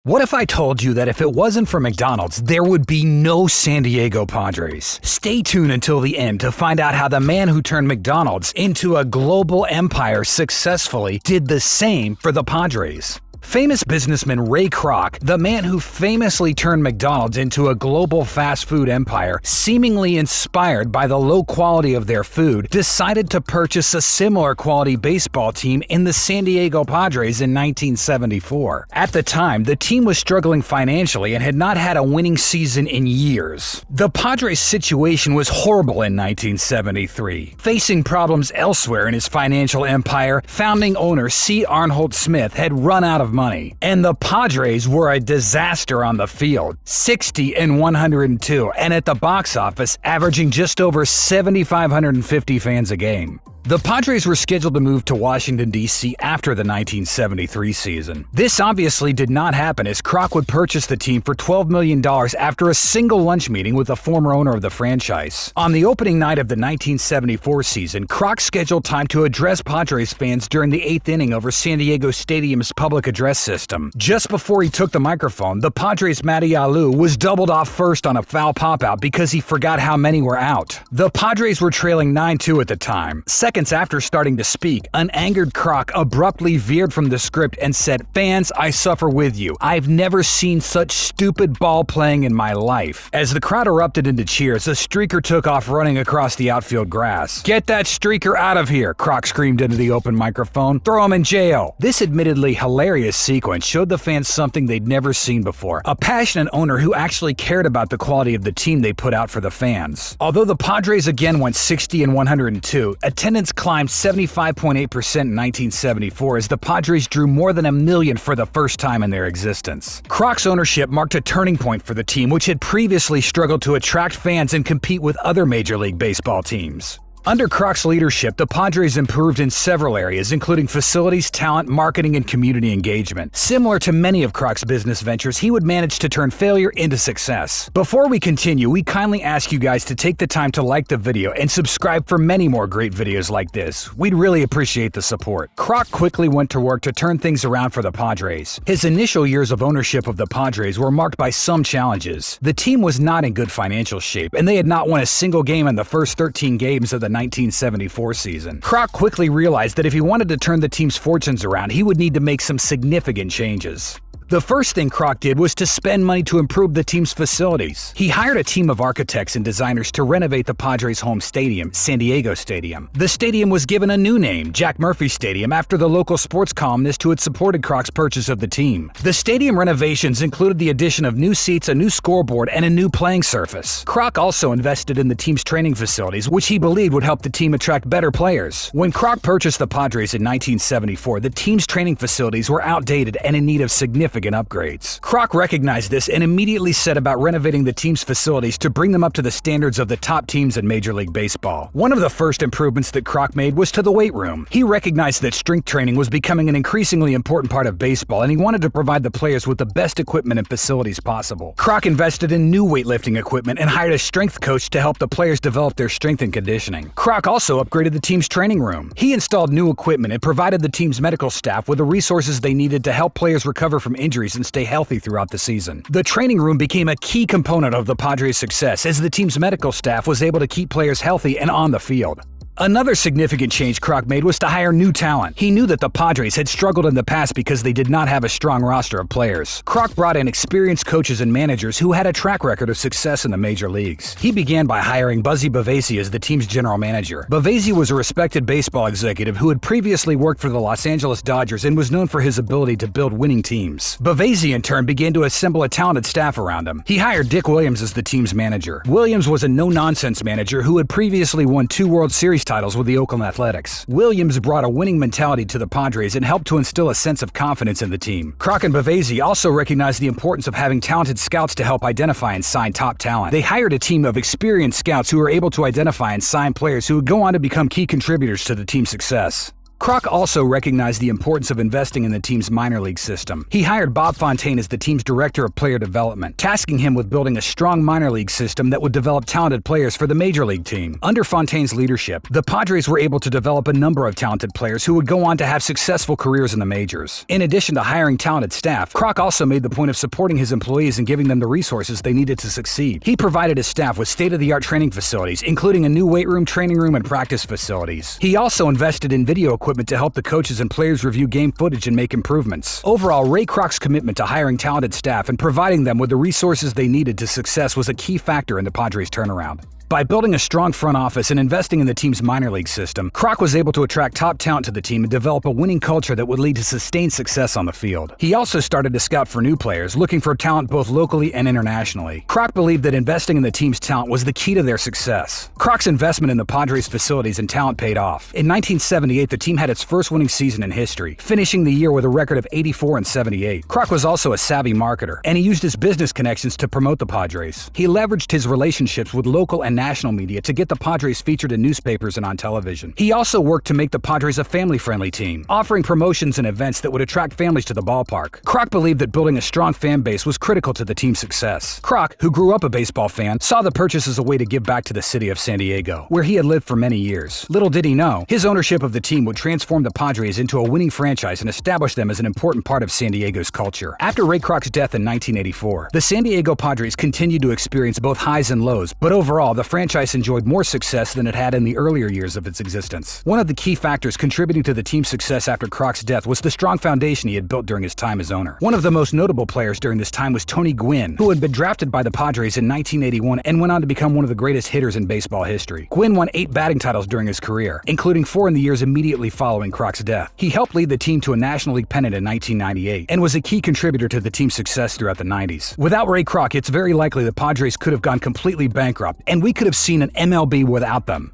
What if I told you that if it wasn't for McDonald's, there would be no San Diego Padres? Stay tuned until the end to find out how the man who turned McDonald's into a global empire successfully did the same for the Padres. Famous businessman Ray Kroc, the man who famously turned McDonald's into a global fast food empire, seemingly inspired by the low quality of their food, decided to purchase a similar quality baseball team in the San Diego Padres in 1974. At the time, the team was struggling financially and had not had a winning season in years. The Padres' situation was horrible in 1973. Facing problems elsewhere in his financial empire, founding owner C. Arnold Smith had run out of money, and the Padres were a disaster on the field, 60-102, and at the box office, averaging just over 7,550 fans a game. The Padres were scheduled to move to Washington, D.C. after the 1973 season. This obviously did not happen, as Kroc would purchase the team for $12 million after a single lunch meeting with the former owner of the franchise. On the opening night of the 1974 season, Kroc scheduled time to address Padres fans during the 8th inning over San Diego Stadium's public address system. Just before he took the microphone, the Padres' Matty Alou was doubled off first on a foul pop-out because he forgot how many were out. The Padres were trailing 9-2 at the time. Seconds after starting to speak, an angered Kroc abruptly veered from the script and said, "Fans, I suffer with you. I've never seen such stupid ball playing in my life." As the crowd erupted into cheers, a streaker took off running across the outfield grass. "Get that streaker out of here," Kroc screamed into the open microphone. "Throw him in jail." This admittedly hilarious sequence showed the fans something they'd never seen before, a passionate owner who actually cared about the quality of the team they put out for the fans. Although the Padres again went 60-102, attendance climbed 75.8% in 1974 as the Padres drew more than 1 million for the first time in their existence. Kroc's ownership marked a turning point for the team, which had previously struggled to attract fans and compete with other Major League Baseball teams. Under Kroc's leadership, the Padres improved in several areas, including facilities, talent, marketing, and community engagement. Similar to many of Kroc's business ventures, he would manage to turn failure into success. Before we continue, we kindly ask you guys to take the time to like the video and subscribe for many more great videos like this. We'd really appreciate the support. Kroc quickly went to work to turn things around for the Padres. His initial years of ownership of the Padres were marked by some challenges. The team was not in good financial shape, and they had not won a single game in the first 13 games of the 1974 season. Kroc quickly realized that if he wanted to turn the team's fortunes around, he would need to make some significant changes. The first thing Kroc did was to spend money to improve the team's facilities. He hired a team of architects and designers to renovate the Padres' home stadium, San Diego Stadium. The stadium was given a new name, Jack Murphy Stadium, after the local sports columnist who had supported Kroc's purchase of the team. The stadium renovations included the addition of new seats, a new scoreboard, and a new playing surface. Kroc also invested in the team's training facilities, which he believed would help the team attract better players. When Kroc purchased the Padres in 1974, the team's training facilities were outdated and in need of significant upgrades. Kroc recognized this and immediately set about renovating the team's facilities to bring them up to the standards of the top teams in Major League Baseball. One of the first improvements that Kroc made was to the weight room. He recognized that strength training was becoming an increasingly important part of baseball, and he wanted to provide the players with the best equipment and facilities possible. Kroc invested in new weightlifting equipment and hired a strength coach to help the players develop their strength and conditioning. Kroc also upgraded the team's training room. He installed new equipment and provided the team's medical staff with the resources they needed to help players recover from injuries and stay healthy throughout the season. The training room became a key component of the Padres' success, as the team's medical staff was able to keep players healthy and on the field. Another significant change Kroc made was to hire new talent. He knew that the Padres had struggled in the past because they did not have a strong roster of players. Kroc brought in experienced coaches and managers who had a track record of success in the major leagues. He began by hiring Buzzy Bavasi as the team's general manager. Bavasi was a respected baseball executive who had previously worked for the Los Angeles Dodgers and was known for his ability to build winning teams. Bavasi, in turn, began to assemble a talented staff around him. He hired Dick Williams as the team's manager. Williams was a no-nonsense manager who had previously won 2 World Series titles with the Oakland Athletics. Williams brought a winning mentality to the Padres and helped to instill a sense of confidence in the team. Kroc and Bavasi also recognized the importance of having talented scouts to help identify and sign top talent. They hired a team of experienced scouts who were able to identify and sign players who would go on to become key contributors to the team's success. Kroc also recognized the importance of investing in the team's minor league system. He hired Bob Fontaine as the team's director of player development, tasking him with building a strong minor league system that would develop talented players for the major league team. Under Fontaine's leadership, the Padres were able to develop a number of talented players who would go on to have successful careers in the majors. In addition to hiring talented staff, Kroc also made the point of supporting his employees and giving them the resources they needed to succeed. He provided his staff with state-of-the-art training facilities, including a new weight room, training room, and practice facilities. He also invested in video equipment to help the coaches and players review game footage and make improvements. Overall, Ray Kroc's commitment to hiring talented staff and providing them with the resources they needed to success was a key factor in the Padres' turnaround. By building a strong front office and investing in the team's minor league system, Kroc was able to attract top talent to the team and develop a winning culture that would lead to sustained success on the field. He also started to scout for new players, looking for talent both locally and internationally. Kroc believed that investing in the team's talent was the key to their success. Kroc's investment in the Padres' facilities and talent paid off. In 1978, the team had its first winning season in history, finishing the year with a record of 84-78. Kroc was also a savvy marketer, and he used his business connections to promote the Padres. He leveraged his relationships with local and national media to get the Padres featured in newspapers and on television. He also worked to make the Padres a family-friendly team, offering promotions and events that would attract families to the ballpark. Kroc believed that building a strong fan base was critical to the team's success. Kroc, who grew up a baseball fan, saw the purchase as a way to give back to the city of San Diego, where he had lived for many years. Little did he know, his ownership of the team would transform the Padres into a winning franchise and establish them as an important part of San Diego's culture. After Ray Kroc's death in 1984, the San Diego Padres continued to experience both highs and lows, but overall, the franchise enjoyed more success than it had in the earlier years of its existence. One of the key factors contributing to the team's success after Kroc's death was the strong foundation he had built during his time as owner. One of the most notable players during this time was Tony Gwynn, who had been drafted by the Padres in 1981 and went on to become one of the greatest hitters in baseball history. Gwynn won 8 batting titles during his career, including 4 in the years immediately following Kroc's death. He helped lead the team to a National League pennant in 1998 and was a key contributor to the team's success throughout the 90s. Without Ray Kroc, it's very likely the Padres could have gone completely bankrupt, and we could have seen an MLB without them.